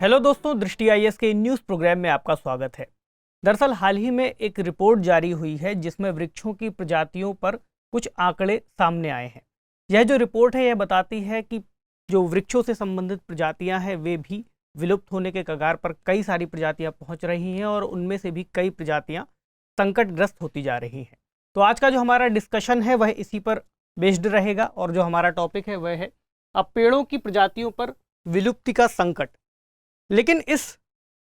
Hello दोस्तों, दृष्टि IAS के न्यूज़ प्रोग्राम में आपका स्वागत है। दरअसल हाल ही में एक रिपोर्ट जारी हुई है जिसमें वृक्षों की प्रजातियों पर कुछ आंकड़े सामने आए हैं। यह जो रिपोर्ट है यह बताती है कि जो वृक्षों से संबंधित प्रजातियां हैं वे भी विलुप्त होने के कगार पर कई सारी प्रजातियां पहुंच रही हैं और उनमें से भी कई प्रजातियां संकटग्रस्त होती जा रही हैं। तो आज का जो हमारा डिस्कशन है वह इसी पर बेस्ड रहेगा और जो हमारा टॉपिक है वह है अब पेड़ों की प्रजातियों पर विलुप्ति का संकट। लेकिन इस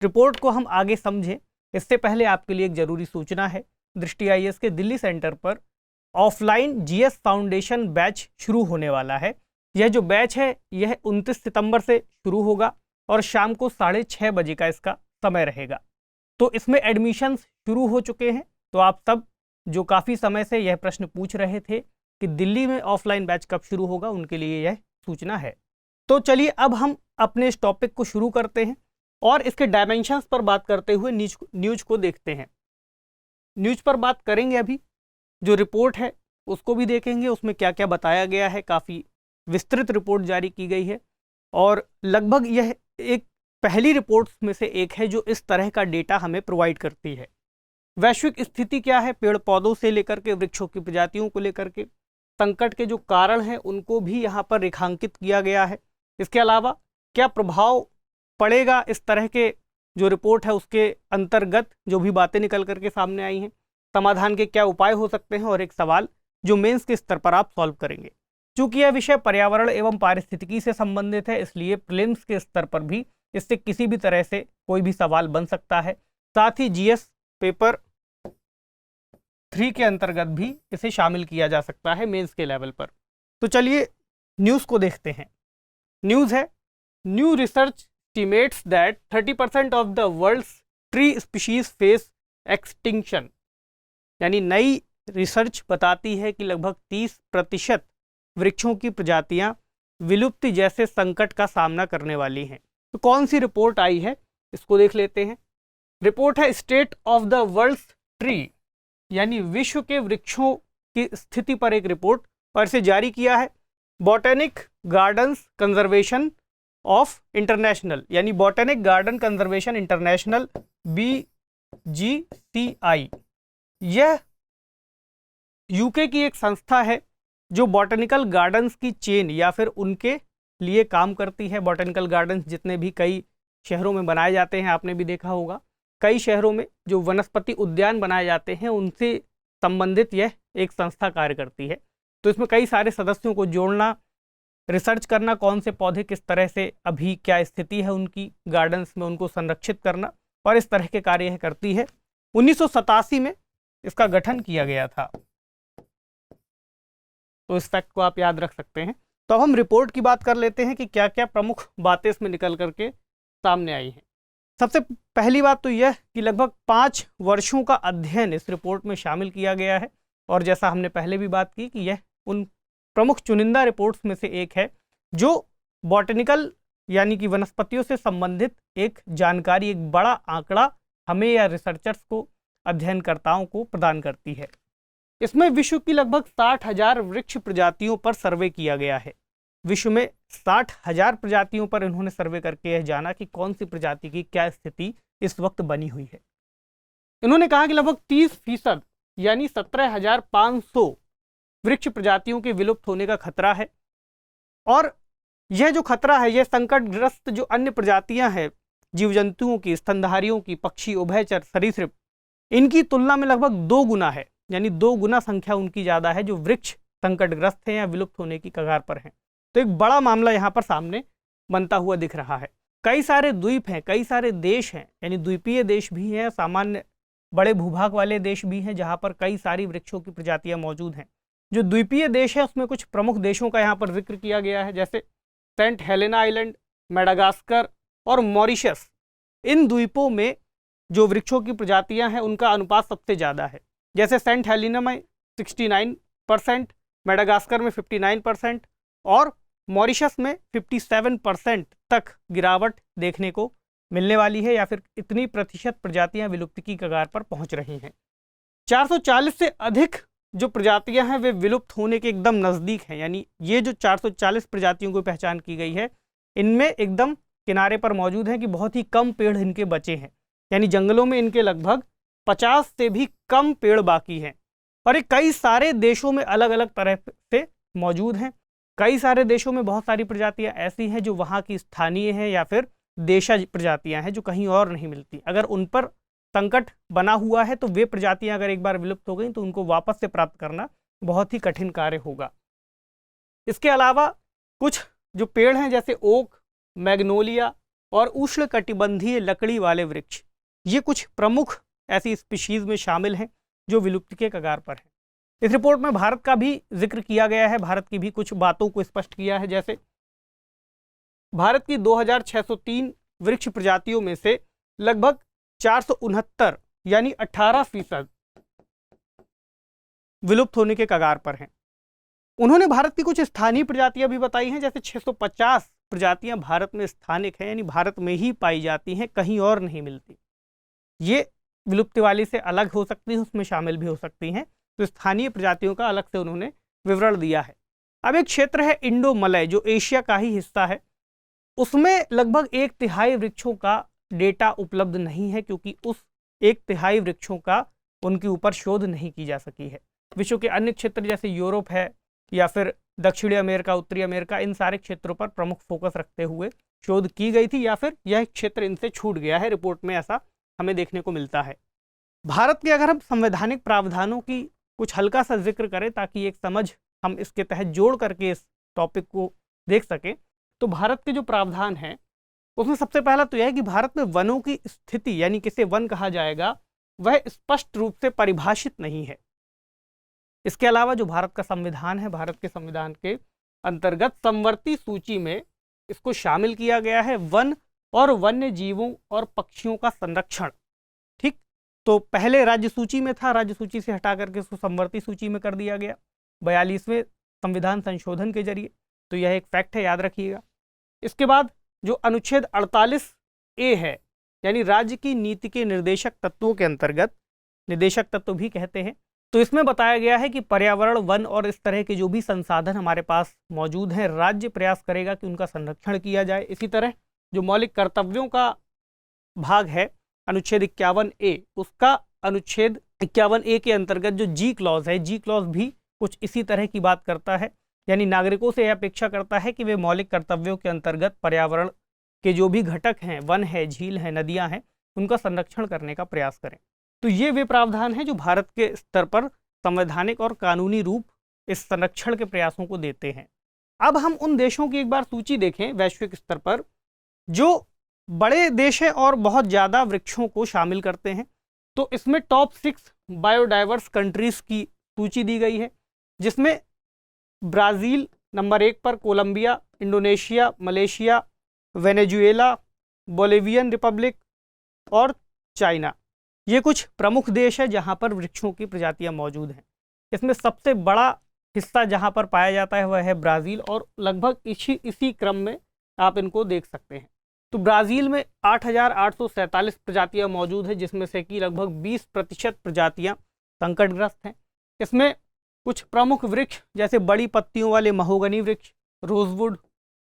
रिपोर्ट को हम आगे समझें इससे पहले आपके लिए एक जरूरी सूचना है। दृष्टि आईएएस के दिल्ली सेंटर पर ऑफलाइन जीएस फाउंडेशन बैच शुरू होने वाला है। यह जो बैच है यह 29 सितंबर से शुरू होगा और शाम को 6:30 बजे का इसका समय रहेगा। तो इसमें एडमिशन्स शुरू हो चुके हैं। तो आप सब जो काफ़ी समय से यह प्रश्न पूछ रहे थे कि दिल्ली में ऑफलाइन बैच कब शुरू होगा, उनके लिए यह सूचना है। तो चलिए अब हम अपने इस टॉपिक को शुरू करते हैं और इसके डायमेंशंस पर बात करते हुए न्यूज को देखते हैं। न्यूज पर बात करेंगे, अभी जो रिपोर्ट है उसको भी देखेंगे, उसमें क्या क्या बताया गया है। काफ़ी विस्तृत रिपोर्ट जारी की गई है और लगभग यह एक पहली रिपोर्ट्स में से एक है जो इस तरह का डेटा हमें प्रोवाइड करती है। वैश्विक स्थिति क्या है, पेड़ पौधों से लेकर के वृक्षों की प्रजातियों को लेकर के संकट के जो कारण हैं उनको भी यहाँ पर रेखांकित किया गया है। इसके अलावा क्या प्रभाव पड़ेगा, इस तरह के जो रिपोर्ट है उसके अंतर्गत जो भी बातें निकल करके सामने आई हैं, समाधान के क्या उपाय हो सकते हैं और एक सवाल जो मेंस के स्तर पर आप सॉल्व करेंगे। चूंकि यह विषय पर्यावरण एवं पारिस्थितिकी से संबंधित है इसलिए प्रीलिम्स के स्तर पर भी इससे किसी भी तरह से कोई भी सवाल बन सकता है। साथ ही जीएस पेपर 3 के अंतर्गत भी इसे शामिल किया जा सकता है मेंस के लेवल पर। तो चलिए न्यूज़ को देखते हैं। न्यूज़ है, new research estimates that 30% of the world's tree species face extinction. यानी नई रिसर्च बताती है कि लगभग 30% वृक्षों की प्रजातियां विलुप्ति जैसे संकट का सामना करने वाली हैं। तो कौन सी रिपोर्ट आई है इसको देख लेते हैं। रिपोर्ट है state of the world's tree, यानी विश्व के वृक्षों की स्थिति पर एक रिपोर्ट, और इसे जारी किया है botanic gardens conservation of international, यानी botanic garden conservation international BGCI। यह यूके की एक संस्था है जो बॉटनिकल गार्डन्स की चेन या फिर उनके लिए काम करती है। बॉटनिकल गार्डन्स जितने भी कई शहरों में बनाए जाते हैं, आपने भी देखा होगा, कई शहरों में जो वनस्पति उद्यान बनाए जाते हैं उनसे संबंधित यह एक संस्था कार्य करती है। तो इसमें कई सारे सदस्यों को जोड़ना, रिसर्च करना, कौन से पौधे किस तरह से अभी क्या स्थिति है उनकी गार्डन्स में, उनको संरक्षित करना और इस तरह के कार्य यह करती है। 1987 में इसका गठन किया गया था। तो इस फैक्ट को आप याद रख सकते हैं। तो अब हम रिपोर्ट की बात कर लेते हैं कि क्या क्या प्रमुख बातें इसमें निकल करके सामने आई हैं। सबसे पहली बात तो यह कि लगभग 5 वर्षों का अध्ययन इस रिपोर्ट में शामिल किया गया है और जैसा हमने पहले भी बात की कि यह उन प्रमुख चुनिंदा रिपोर्ट्स में से एक है जो बॉटनिकल यानी कि वनस्पतियों से संबंधित एक जानकारी, एक बड़ा आंकड़ा हमें या रिसर्चर्स को, अध्ययनकर्ताओं को प्रदान करती है। इसमें विश्व की लगभग 60,000 वृक्ष प्रजातियों पर सर्वे किया गया है। विश्व में 60,000 प्रजातियों पर इन्होंने सर्वे करके यह जाना कि कौन सी प्रजाति की क्या स्थिति इस वक्त बनी हुई है। इन्होंने कहा कि लगभग 30% यानी 17,500 वृक्ष प्रजातियों के विलुप्त होने का खतरा है और यह जो खतरा है यह संकटग्रस्त जो अन्य प्रजातियां हैं जीव जंतुओं की, स्तनधारियों की, पक्षी, उभयचर, सरीसृप, इनकी तुलना में लगभग 2 गुना है, यानी 2 गुना संख्या उनकी ज़्यादा है जो वृक्ष संकटग्रस्त हैं या विलुप्त होने की कगार पर हैं। तो एक बड़ा मामला यहाँ पर सामने बनता हुआ दिख रहा है। कई सारे द्वीप हैं, कई सारे देश हैं, यानी द्वीपीय देश भी हैं, सामान्य बड़े भूभाग वाले देश भी हैं जहाँ पर कई सारी वृक्षों की प्रजातियाँ मौजूद हैं। जो द्वीपीय देश है उसमें कुछ प्रमुख देशों का यहाँ पर जिक्र किया गया है, जैसे सेंट हेलेना आइलैंड, मेडागास्कर और मॉरिशस। इन द्वीपों में जो वृक्षों की प्रजातियां हैं उनका अनुपात सबसे ज़्यादा है। जैसे सेंट हेलेना में 69%, मेडागास्कर में 59% और मॉरिशस में 57% तक गिरावट देखने को मिलने वाली है, या फिर इतनी प्रतिशत प्रजातियां विलुप्ति की कगार पर पहुंच रही हैं। 440 से अधिक जो प्रजातियां हैं वे विलुप्त होने के एकदम नज़दीक हैं। यानी ये जो 440 प्रजातियों की पहचान की गई है इनमें एकदम किनारे पर मौजूद हैं कि बहुत ही कम पेड़ इनके बचे हैं, यानी जंगलों में इनके लगभग 50 से भी कम पेड़ बाकी हैं। और ये कई सारे देशों में अलग अलग तरह से मौजूद हैं। कई सारे देशों में बहुत सारी प्रजातियां ऐसी हैं जो वहाँ की स्थानीय हैं या फिर देशज प्रजातियां हैं जो कहीं और नहीं मिलती। अगर उन पर संकट बना हुआ है तो वे प्रजातियां अगर एक बार विलुप्त हो गई तो उनको वापस से प्राप्त करना बहुत ही कठिन कार्य होगा। इसके अलावा कुछ जो पेड़ हैं जैसे ओक, मैग्नोलिया और उष्णकटिबंधीय लकड़ी वाले वृक्ष, ये कुछ प्रमुख ऐसी स्पीशीज में शामिल हैं जो विलुप्ति के कगार पर हैं। इस रिपोर्ट में भारत का भी जिक्र किया गया है, भारत की भी कुछ बातों को स्पष्ट किया है। जैसे भारत की 2603 वृक्ष प्रजातियों में से लगभग 469 यानी 18% विलुप्त होने के कगार पर हैं। उन्होंने भारत की कुछ स्थानीय प्रजातियां भी बताई हैं, जैसे 650 प्रजातियां भारत में स्थानिक हैं, यानी भारत में ही पाई जाती हैं, कहीं और नहीं मिलती। ये विलुप्ति वाली से अलग हो सकती हैं, उसमें शामिल भी हो सकती हैं। तो स्थानीय प्रजातियों का अलग से उन्होंने विवरण दिया है। अब एक क्षेत्र है इंडो मलय जो एशिया का ही हिस्सा है, उसमें लगभग 1/3 वृक्षों का डेटा उपलब्ध नहीं है, क्योंकि उस 1/3 वृक्षों का उनके ऊपर शोध नहीं की जा सकी है। विश्व के अन्य क्षेत्र जैसे यूरोप है या फिर दक्षिणी अमेरिका, उत्तरी अमेरिका, इन सारे क्षेत्रों पर प्रमुख फोकस रखते हुए शोध की गई थी, या फिर यह क्षेत्र इनसे छूट गया है। रिपोर्ट में ऐसा हमें देखने को मिलता है। भारत के अगर हम संवैधानिक प्रावधानों की कुछ हल्का सा जिक्र करें ताकि एक समझ हम इसके तहत जोड़ करके इस टॉपिक को देख सकें, तो भारत के जो प्रावधान हैं उसमें सबसे पहला तो यह है कि भारत में वनों की स्थिति, यानी किसे वन कहा जाएगा, वह स्पष्ट रूप से परिभाषित नहीं है। इसके अलावा जो भारत का संविधान है, भारत के संविधान के अंतर्गत समवर्ती सूची में इसको शामिल किया गया है, वन और वन्य जीवों और पक्षियों का संरक्षण। ठीक, तो पहले राज्य सूची में था, राज्य सूची से हटा करके इसको समवर्ती सूची में कर दिया गया 42वें संविधान संशोधन के जरिए। तो यह एक फैक्ट है, याद रखिएगा। इसके बाद जो अनुच्छेद 48A है, यानी राज्य की नीति के निर्देशक तत्वों के अंतर्गत, निर्देशक तत्व भी कहते हैं, तो इसमें बताया गया है कि पर्यावरण, वन और इस तरह के जो भी संसाधन हमारे पास मौजूद हैं, राज्य प्रयास करेगा कि उनका संरक्षण किया जाए। इसी तरह जो मौलिक कर्तव्यों का भाग है अनुच्छेद 51A, उसका अनुच्छेद 51A के अंतर्गत जो जी क्लॉज है, जी क्लॉज भी कुछ इसी तरह की बात करता है, यानी नागरिकों से यह अपेक्षा करता है कि वे मौलिक कर्तव्यों के अंतर्गत पर्यावरण के जो भी घटक हैं, वन है, झील है, नदियां हैं, उनका संरक्षण करने का प्रयास करें। तो ये वे प्रावधान हैं जो भारत के स्तर पर संवैधानिक और कानूनी रूप इस संरक्षण के प्रयासों को देते हैं। अब हम उन देशों की एक बार सूची देखें वैश्विक स्तर पर जो बड़े देश हैं और बहुत ज़्यादा वृक्षों को शामिल करते हैं। तो इसमें टॉप 6 बायोडाइवर्स कंट्रीज़ की सूची दी गई है, जिसमें ब्राज़ील नंबर 1 पर, Colombia, Indonesia, Malaysia, Venezuela, Bolivian republic और चाइना, ये कुछ प्रमुख देश है जहां पर वृक्षों की प्रजातियां मौजूद हैं। इसमें सबसे बड़ा हिस्सा जहां पर पाया जाता है वह है ब्राज़ील, और लगभग इसी क्रम में आप इनको देख सकते हैं। तो ब्राज़ील में 8,847 प्रजातियां मौजूद है, जिसमें से कि लगभग 20% प्रजातियां संकटग्रस्त हैं। इसमें कुछ प्रमुख वृक्ष जैसे बड़ी पत्तियों वाले महोगनी वृक्ष, रोजवुड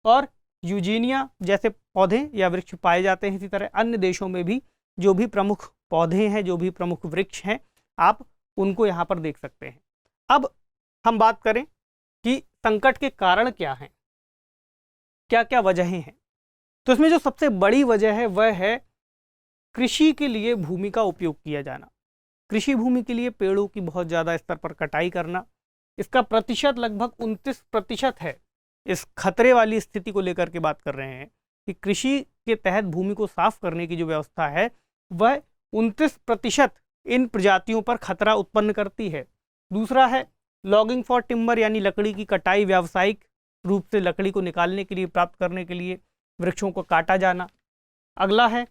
और यूजीनिया जैसे पौधे या वृक्ष पाए जाते हैं। इसी तरह अन्य देशों में भी जो भी प्रमुख पौधे हैं, जो भी प्रमुख वृक्ष हैं, आप उनको यहाँ पर देख सकते हैं। अब हम बात करें कि संकट के कारण क्या हैं, क्या क्या वजहें हैं। तो इसमें जो सबसे बड़ी वजह है वह है कृषि के लिए भूमि का उपयोग किया जाना। कृषि भूमि के लिए पेड़ों की बहुत ज़्यादा स्तर पर कटाई करना, इसका प्रतिशत लगभग 29% है। इस खतरे वाली स्थिति को लेकर के बात कर रहे हैं कि कृषि के तहत भूमि को साफ करने की जो व्यवस्था है वह 29% इन प्रजातियों पर खतरा उत्पन्न करती है। दूसरा है लॉगिंग फॉर टिम्बर, यानी लकड़ी की कटाई, व्यावसायिक रूप से लकड़ी को निकालने के लिए, प्राप्त करने के लिए वृक्षों को काटा जाना। अगला है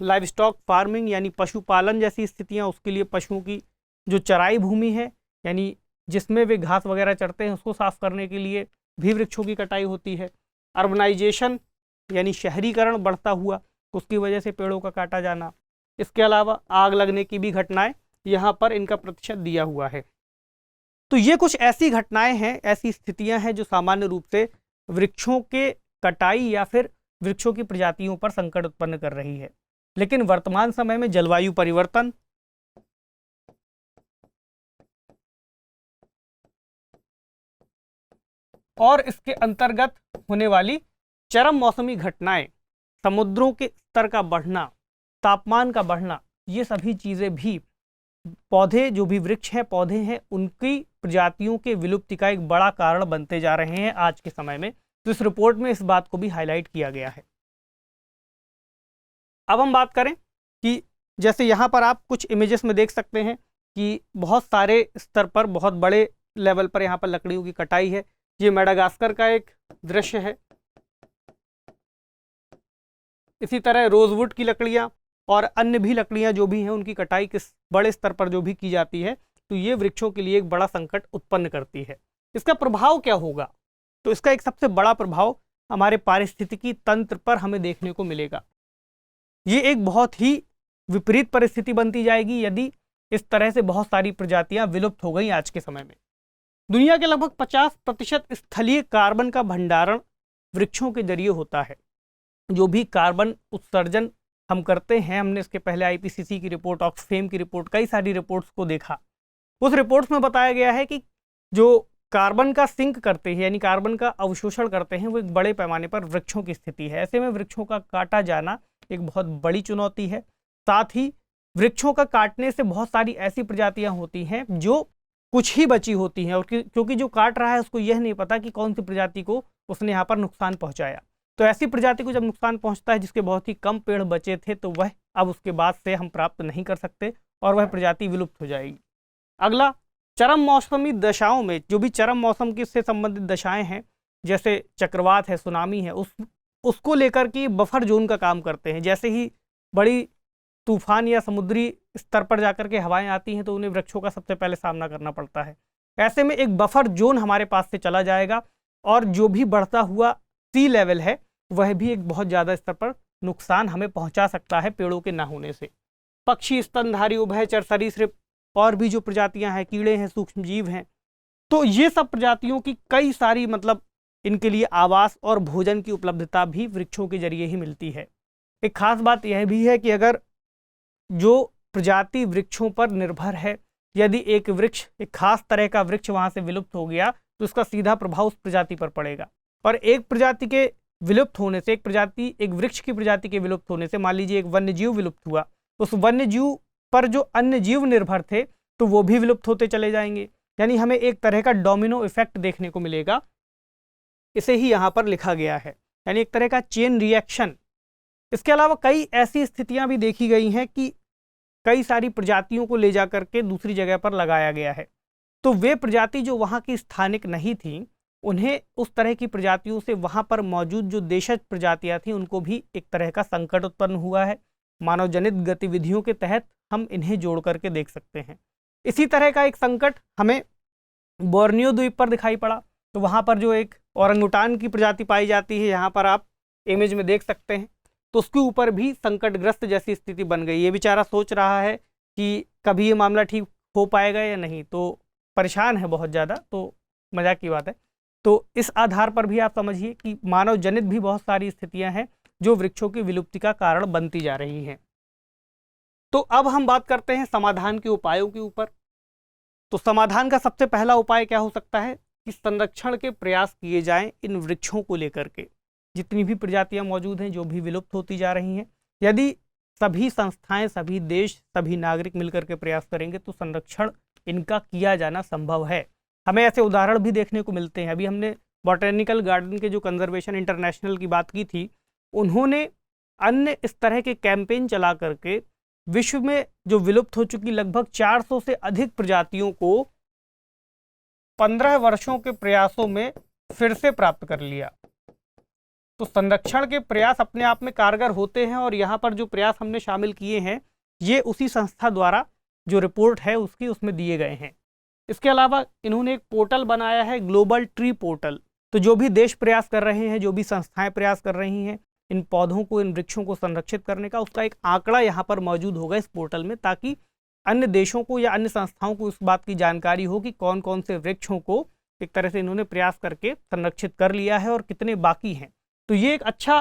लाइव स्टॉक फार्मिंग, यानी पशुपालन जैसी स्थितियां, उसके लिए पशुओं की जो चराई भूमि है, यानी जिसमें वे घास वगैरह चरते हैं, उसको साफ करने के लिए भी वृक्षों की कटाई होती है। अर्बनाइजेशन यानी शहरीकरण बढ़ता हुआ, उसकी वजह से पेड़ों का काटा जाना। इसके अलावा आग लगने की भी घटनाएं यहाँ पर इनका प्रतिशत दिया हुआ है। तो ये कुछ ऐसी घटनाएं हैं, ऐसी स्थितियां हैं जो सामान्य रूप से वृक्षों के कटाई या फिर वृक्षों की प्रजातियों पर संकट उत्पन्न कर रही है। लेकिन वर्तमान समय में जलवायु परिवर्तन, और इसके अंतर्गत होने वाली चरम मौसमी घटनाएं, समुद्रों के स्तर का बढ़ना, तापमान का बढ़ना, ये सभी चीजें भी पौधे, जो भी वृक्ष हैं, पौधे हैं, उनकी प्रजातियों के विलुप्ति का एक बड़ा कारण बनते जा रहे हैं आज के समय में। तो इस रिपोर्ट में इस बात को भी हाईलाइट किया गया है। अब हम बात करें कि जैसे यहाँ पर आप कुछ इमेजेस में देख सकते हैं कि बहुत सारे स्तर पर, बहुत बड़े लेवल पर यहाँ पर लकड़ियों की कटाई है। ये मेडागास्कर का एक दृश्य है। इसी तरह रोजवुड की लकड़ियाँ और अन्य भी लकड़ियाँ जो भी हैं, उनकी कटाई किस बड़े स्तर पर जो भी की जाती है, तो ये वृक्षों के लिए एक बड़ा संकट उत्पन्न करती है। इसका प्रभाव क्या होगा? तो इसका एक सबसे बड़ा प्रभाव हमारे पारिस्थितिकी तंत्र पर हमें देखने को मिलेगा। ये एक बहुत ही विपरीत परिस्थिति बनती जाएगी यदि इस तरह से बहुत सारी प्रजातियां विलुप्त हो गई आज के समय में। दुनिया के लगभग 50% स्थलीय कार्बन का भंडारण वृक्षों के जरिए होता है। जो भी कार्बन उत्सर्जन हम करते हैं, हमने इसके पहले आईपीसीसी की रिपोर्ट, ऑक्सफेम की रिपोर्ट, कई सारी रिपोर्ट्स को देखा। उस रिपोर्ट्स में बताया गया है कि जो कार्बन का सिंक करते हैं, यानी कार्बन का अवशोषण करते हैं, वो एक बड़े पैमाने पर वृक्षों की स्थिति है। ऐसे में वृक्षों का काटा जाना एक बहुत बड़ी चुनौती है। साथ ही वृक्षों का काटने से बहुत सारी ऐसी प्रजातियां होती हैं जो कुछ ही बची होती हैं, और क्योंकि जो काट रहा है उसको यह नहीं पता कि कौन सी प्रजाति को उसने यहाँ पर नुकसान पहुंचाया। तो ऐसी प्रजाति को जब नुकसान पहुंचता है जिसके बहुत ही कम पेड़ बचे थे, तो वह अब उसके बाद से हम प्राप्त नहीं कर सकते और वह प्रजाति विलुप्त हो जाएगी। अगला, चरम मौसमी दशाओं में, जो भी चरम मौसम की से संबंधित दशाएं हैं, जैसे चक्रवात है, सुनामी है, उसको लेकर के बफर जोन का काम करते हैं। जैसे ही बड़ी तूफान या समुद्री स्तर पर जाकर के हवाएं आती हैं, तो उन्हें वृक्षों का सबसे पहले सामना करना पड़ता है। ऐसे में एक बफर जोन हमारे पास से चला जाएगा, और जो भी बढ़ता हुआ सी लेवल है, वह भी एक बहुत ज़्यादा स्तर पर नुकसान हमें पहुंचा सकता है पेड़ों के ना होने से। पक्षी, स्तनधारी, उभयचर, सरीसृप और भी जो प्रजातियां हैं, कीड़े हैं, सूक्ष्म जीव हैं, तो ये सब प्रजातियों की कई सारी, मतलब इनके लिए आवास और भोजन की उपलब्धता भी वृक्षों के जरिए ही मिलती है। एक खास बात यह भी है कि अगर जो प्रजाति वृक्षों पर निर्भर है, यदि एक वृक्ष, एक खास तरह का वृक्ष वहां से विलुप्त हो गया, तो इसका सीधा प्रभाव उस प्रजाति पर पड़ेगा। और एक प्रजाति के विलुप्त होने से, एक वृक्ष की प्रजाति के विलुप्त होने से, मान लीजिए एक वन्य जीव विलुप्त हुआ, उस वन्य जीव पर जो अन्य जीव निर्भर थे, तो वो भी विलुप्त होते चले जाएंगे। यानी हमें एक तरह का डोमिनो इफेक्ट देखने को मिलेगा। इसे ही यहाँ पर लिखा गया है, यानी एक तरह का चेन रिएक्शन। इसके अलावा कई ऐसी स्थितियां भी देखी गई हैं कि कई सारी प्रजातियों को ले जा करके दूसरी जगह पर लगाया गया है, तो वे प्रजाति जो वहाँ की स्थानिक नहीं थी, उन्हें उस तरह की प्रजातियों से वहाँ पर मौजूद जो देशज प्रजातियाँ थी, उनको भी एक तरह का संकट उत्पन्न हुआ है। मानव जनित गतिविधियों के तहत हम इन्हें जोड़ करके देख सकते हैं। इसी तरह का एक संकट हमें बोर्नियो द्वीप पर दिखाई पड़ा। तो वहाँ पर जो एक औरंगुटान की प्रजाति पाई जाती है, यहाँ पर आप इमेज में देख सकते हैं, तो उसके ऊपर भी संकटग्रस्त जैसी स्थिति बन गई। ये बेचारा सोच रहा है कि कभी ये मामला ठीक हो पाएगा या नहीं, तो परेशान है बहुत ज़्यादा। तो मजाक की बात है। तो इस आधार पर भी आप समझिए कि मानव जनित भी बहुत सारी स्थितियां हैं जो वृक्षों की विलुप्ति का कारण बनती जा रही हैं। तो अब हम बात करते हैं समाधान के उपायों के ऊपर। तो समाधान का सबसे पहला उपाय क्या हो सकता है कि संरक्षण के प्रयास किए जाएं इन वृक्षों को लेकर के। जितनी भी प्रजातियां मौजूद हैं, जो भी विलुप्त होती जा रही हैं, यदि सभी संस्थाएं, सभी देश, सभी नागरिक मिलकर के प्रयास करेंगे तो संरक्षण इनका किया जाना संभव है। हमें ऐसे उदाहरण भी देखने को मिलते हैं। अभी हमने बॉटेनिकल गार्डन के जो कंजर्वेशन इंटरनेशनल की बात की थी, उन्होंने अन्य इस तरह के कैंपेन चला करके विश्व में जो विलुप्त हो चुकी लगभग 400 से अधिक प्रजातियों को 15 वर्षों के प्रयासों में फिर से प्राप्त कर लिया। तो संरक्षण के प्रयास अपने आप में कारगर होते हैं, और यहाँ पर जो प्रयास हमने शामिल किए हैं, ये उसी संस्था द्वारा जो रिपोर्ट है उसमें दिए गए हैं। इसके अलावा इन्होंने एक पोर्टल बनाया है, ग्लोबल ट्री पोर्टल। तो जो भी देश प्रयास कर रहे हैं, जो भी संस्थाएं प्रयास कर रही हैं इन पौधों को, इन वृक्षों को संरक्षित करने का, उसका एक आंकड़ा यहाँ पर मौजूद होगा इस पोर्टल में, ताकि अन्य देशों को या अन्य संस्थाओं को इस बात की जानकारी हो कि कौन कौन से वृक्षों को एक तरह से इन्होंने प्रयास करके संरक्षित कर लिया है और कितने बाकी हैं। तो ये एक अच्छा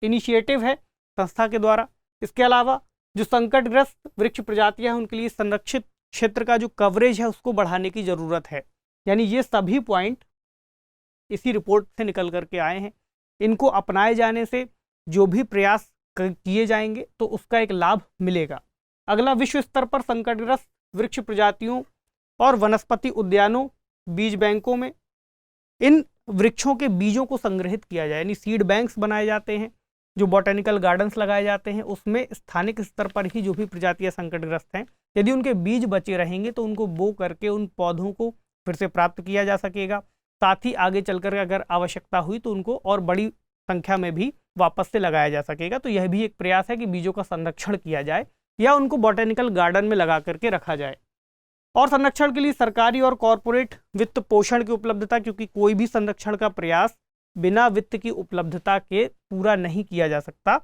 इनिशिएटिव है संस्था के द्वारा। इसके अलावा जो संकटग्रस्त वृक्ष प्रजातियां हैं उनके लिए संरक्षित क्षेत्र का जो कवरेज है उसको बढ़ाने की ज़रूरत है। यानी ये सभी पॉइंट इसी रिपोर्ट से निकल करके आए हैं। इनको अपनाए जाने से जो भी प्रयास किए जाएंगे तो उसका एक लाभ मिलेगा। अगला, विश्व स्तर पर संकटग्रस्त वृक्ष प्रजातियों और वनस्पति उद्यानों बीज बैंकों में इन वृक्षों के बीजों को संग्रहित किया जाए, यानी सीड बैंक्स बनाए जाते हैं। जो बॉटेनिकल गार्डन्स लगाए जाते हैं उसमें स्थानिक स्तर पर ही जो भी प्रजातियां संकटग्रस्त हैं, यदि उनके बीज बचे रहेंगे तो उनको बो करके उन पौधों को फिर से प्राप्त किया जा सकेगा। साथ ही आगे चलकर अगर आवश्यकता हुई तो उनको और बड़ी संख्या में भी वापस से लगाया जा सकेगा। तो यह भी एक प्रयास है कि बीजों का संरक्षण किया जाए या उनको बॉटेनिकल गार्डन में लगा करके रखा जाए। और संरक्षण के लिए सरकारी और कॉरपोरेट वित्त पोषण की उपलब्धता, क्योंकि कोई भी संरक्षण का प्रयास बिना वित्त की उपलब्धता के पूरा नहीं किया जा सकता,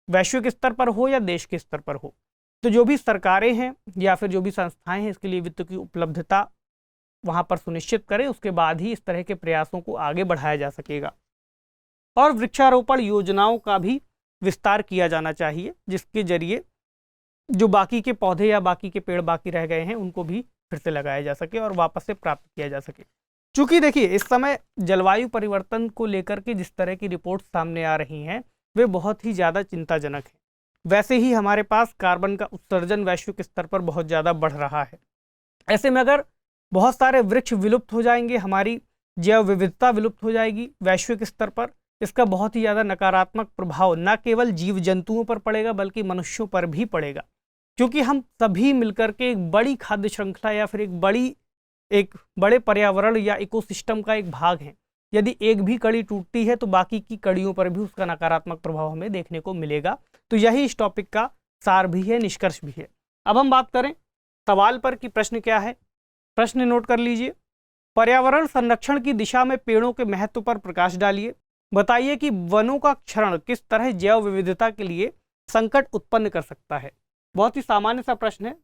वैश्विक स्तर पर हो या देश के स्तर पर हो। तो जो भी सरकारें हैं या फिर जो भी संस्थाएं हैं, इसके लिए वित्त की उपलब्धता वहां पर सुनिश्चित करें, उसके बाद ही इस तरह के प्रयासों को आगे बढ़ाया जा सकेगा। और वृक्षारोपण योजनाओं का भी विस्तार किया जाना चाहिए, जिसके जरिए जो बाकी के पौधे या बाकी के पेड़ बाकी रह गए हैं उनको भी फिर से लगाया जा सके और वापस से प्राप्त किया जा सके। चूंकि देखिए इस समय जलवायु परिवर्तन को लेकर के जिस तरह की रिपोर्ट सामने आ रही हैं वे बहुत ही ज़्यादा चिंताजनक हैं। वैसे ही हमारे पास कार्बन का उत्सर्जन वैश्विक स्तर पर बहुत ज़्यादा बढ़ रहा है। ऐसे में अगर बहुत सारे वृक्ष विलुप्त हो जाएंगे, हमारी जैव विविधता विलुप्त हो जाएगी वैश्विक स्तर पर, इसका बहुत ही ज़्यादा नकारात्मक प्रभाव न केवल जीव जंतुओं पर पड़ेगा बल्कि मनुष्यों पर भी पड़ेगा। क्योंकि हम सभी मिलकर के एक बड़ी खाद्य श्रृंखला या फिर एक बड़े पर्यावरण या इकोसिस्टम का एक भाग हैं। यदि एक भी कड़ी टूटती है तो बाकी की कड़ियों पर भी उसका नकारात्मक प्रभाव हमें देखने को मिलेगा। तो यही इस टॉपिक का सार भी है, निष्कर्ष भी है। अब हम बात करें सवाल पर कि प्रश्न क्या है। प्रश्न नोट कर लीजिए। पर्यावरण संरक्षण की दिशा में पेड़ों के महत्व पर प्रकाश डालिए। बताइए कि वनों का क्षरण किस तरह जैव विविधता के लिए संकट उत्पन्न कर सकता है। बहुत ही सामान्य सा प्रश्न है,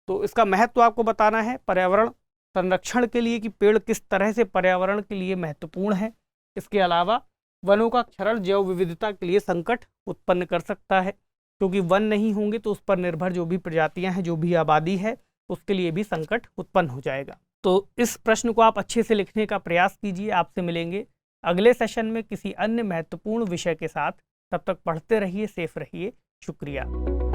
तो इसका महत्व आपको बताना है पर्यावरण संरक्षण के लिए कि पेड़ किस तरह से पर्यावरण के लिए महत्वपूर्ण है। इसके अलावा वनों का क्षरण जैव विविधता के लिए संकट उत्पन्न कर सकता है, क्योंकि वन नहीं होंगे तो उस पर निर्भर जो भी प्रजातियां हैं, जो भी आबादी है, उसके लिए भी संकट उत्पन्न हो जाएगा। तो इस प्रश्न को आप अच्छे से लिखने का प्रयास कीजिए। आपसे मिलेंगे अगले सेशन में किसी अन्य महत्वपूर्ण विषय के साथ। तब तक पढ़ते रहिए, सेफ रहिए। शुक्रिया।